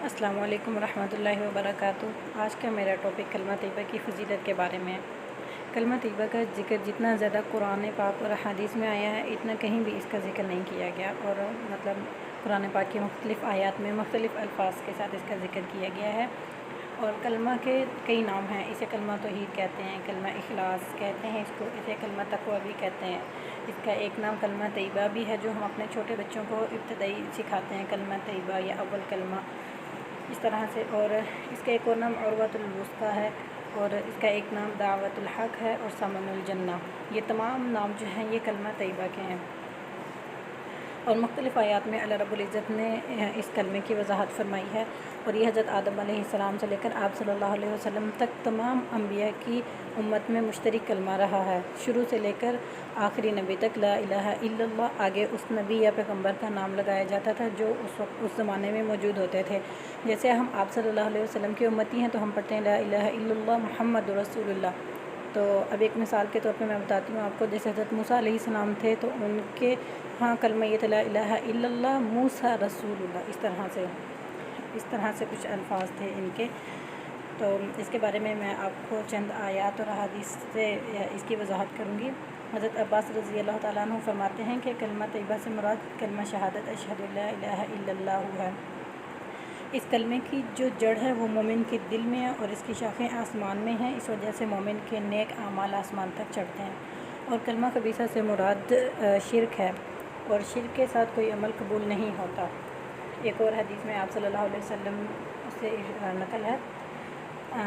السلام علیکم ورحمۃ اللہ وبرکاتہ۔ آج کا میرا ٹاپک کلمہ طیبہ کی فضیلت کے بارے میں ہے۔ کلمہ طیبہ کا ذکر جتنا زیادہ قرآن پاک اور حدیث میں آیا ہے اتنا کہیں بھی اس کا ذکر نہیں کیا گیا، اور قرآن پاک کی مختلف آیات میں مختلف الفاظ کے ساتھ اس کا ذکر کیا گیا ہے۔ اور کلمہ کے کئی نام ہیں، اسے کلمہ توحید کہتے ہیں، کلمہ اخلاص کہتے ہیں اس کو، اسے کلمہ تقویٰ بھی کہتے ہیں۔ اس کا ایک نام کلمہ طیبہ بھی ہے جو ہم اپنے چھوٹے بچوں کو ابتدائی سکھاتے ہیں، کلمہ طیبہ یا اول کلمہ اس طرح سے۔ اور اس کا ایک اور نام عروۃ الوثقیٰ ہے، اور اس کا ایک نام دعوت الحق ہے، اور ثمن الجنہ۔ یہ تمام نام جو ہیں یہ کلمہ طیبہ کے ہیں، اور مختلف آیات میں اللہ رب العزت نے اس کلمے کی وضاحت فرمائی ہے۔ اور یہ حضرت آدم علیہ السلام سے لے کر آپ صلی اللہ علیہ وسلم تک تمام انبیاء کی امت میں مشترک کلمہ رہا ہے، شروع سے لے کر آخری نبی تک لا الہ الا اللہ آگے اس نبی یا پیغمبر کا نام لگایا جاتا تھا جو اس زمانے میں موجود ہوتے تھے۔ جیسے ہم آپ صلی اللہ علیہ وسلم کی امتی ہیں تو ہم پڑھتے ہیں لا الہ الا اللہ محمد رسول اللہ۔ تو اب ایک مثال کے طور پہ میں بتاتی ہوں آپ کو، جیسے حضرت موسیٰ علیہ السلام تھے تو ان کے ہاں کلمہ یہ تھا لا الہ الا اللہ موسیٰ رسول اللہ، اس طرح سے کچھ الفاظ تھے ان کے۔ تو اس کے بارے میں آپ کو چند آیات اور احادیث سے اس کی وضاحت کروں گی۔ حضرت عباس رضی اللہ تعالیٰ عنہ فرماتے ہیں کہ کلمہ طیبہ سے مراد کلمہ شہادت اشہد لا الہ الا اللہ ہے۔ اس کلمے کی جو جڑ ہے وہ مومن کے دل میں ہے، اور اس کی شاخیں آسمان میں ہیں، اس وجہ سے مومن کے نیک اعمال آسمان تک چڑھتے ہیں۔ اور کلمہ خبیثہ سے مراد شرک ہے، اور شرک کے ساتھ کوئی عمل قبول نہیں ہوتا۔ ایک اور حدیث میں آپ صلی اللہ علیہ وسلم سے نقل ہے،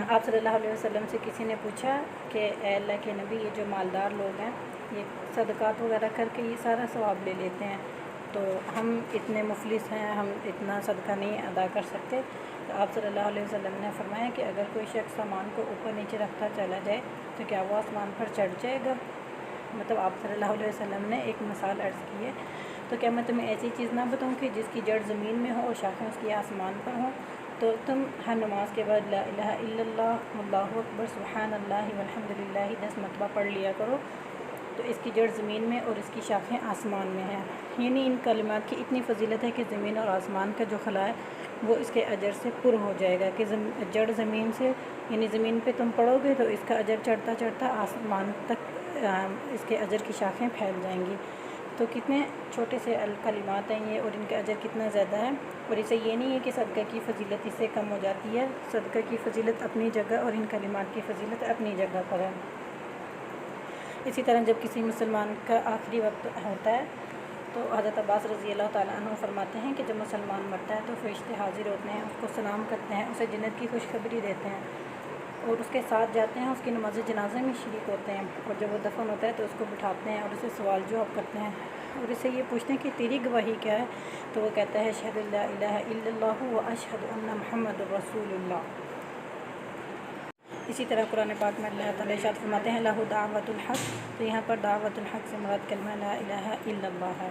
آپ صلی اللہ علیہ وسلم سے کسی نے پوچھا کہ اے اللہ کے نبی، یہ جو مالدار لوگ ہیں یہ صدقات وغیرہ کر کے یہ سارا ثواب لے لیتے ہیں، تو ہم اتنے مفلس ہیں، ہم اتنا صدقہ نہیں ادا کر سکتے۔ تو آپ صلی اللہ علیہ وسلم نے فرمایا کہ اگر کوئی شخص سامان کو اوپر نیچے رکھتا چلا جائے تو کیا وہ آسمان پر چڑھ جائے گا؟ مطلب آپ صلی اللہ علیہ وسلم نے ایک مثال عرض کی ہے۔ تو کیا میں تمہیں ایسی چیز نہ بتاؤں کہ جس کی جڑ زمین میں ہو اور شاخیں اس کی آسمان پر ہوں؟ تو تم ہر نماز کے بعد لا الہ الا اللہ اللہ اکبر سبحان اللہ والحمد للہ 10 مرتبہ پڑھ لیا کرو، تو اس کی جڑ زمین میں اور اس کی شاخیں آسمان میں ہیں۔ یعنی ان کلمات کی اتنی فضیلت ہے کہ زمین اور آسمان کا جو خلا ہے وہ اس کے اجر سے پر ہو جائے گا، کہ جڑ زمین سے، یعنی زمین پہ تم پڑھو گے تو اس کا اجر چڑھتا چڑھتا آسمان تک اس کے اجر کی شاخیں پھیل جائیں گی۔ تو کتنے چھوٹے سے کلمات ہیں یہ، اور ان کا اجر کتنا زیادہ ہے۔ اور اسے یہ نہیں ہے کہ صدقہ کی فضیلت اس سے کم ہو جاتی ہے، صدقہ کی فضیلت اپنی جگہ اور ان کلمات کی فضیلت اپنی جگہ پر ہے۔ اسی طرح جب کسی مسلمان کا آخری وقت ہوتا ہے تو حضرت عباس رضی اللہ تعالیٰ عنہ فرماتے ہیں کہ جب مسلمان مرتا ہے تو فرشتے حاضر ہوتے ہیں، اس کو سلام کرتے ہیں، اسے جنت کی خوشخبری دیتے ہیں، اور اس کے ساتھ جاتے ہیں، اس کی نماز جنازہ میں شریک ہوتے ہیں، اور جب وہ دفن ہوتا ہے تو اس کو بٹھاتے ہیں اور اسے سوال جواب کرتے ہیں، اور اسے یہ پوچھتے ہیں کہ تیری گواہی کیا ہے؟ تو وہ کہتا ہے اشہد لا الہ الا اللہ و اشہد ان محمد رسول اللہ۔ اسی طرح قرآن پاک میں اللہ تعالیٰ ارشاد فرماتے ہیں لہ دعوت الحق، تو یہاں پر دعوت الحق سے مراد کلمہ لا الہ الا اللہ ہے۔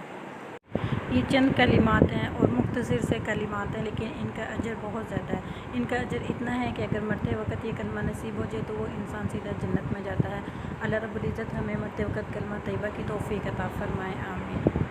یہ چند کلمات ہیں اور مختصر سے کلمات ہیں، لیکن ان کا اجر بہت زیادہ ہے۔ ان کا اجر اتنا ہے کہ اگر مرتے وقت یہ کلمہ نصیب ہو جائے تو وہ انسان سیدھا جنت میں جاتا ہے۔ اللہ رب العزت ہمیں مرتے وقت کلمہ طیبہ کی توفیق عطا فرمائے، آمین۔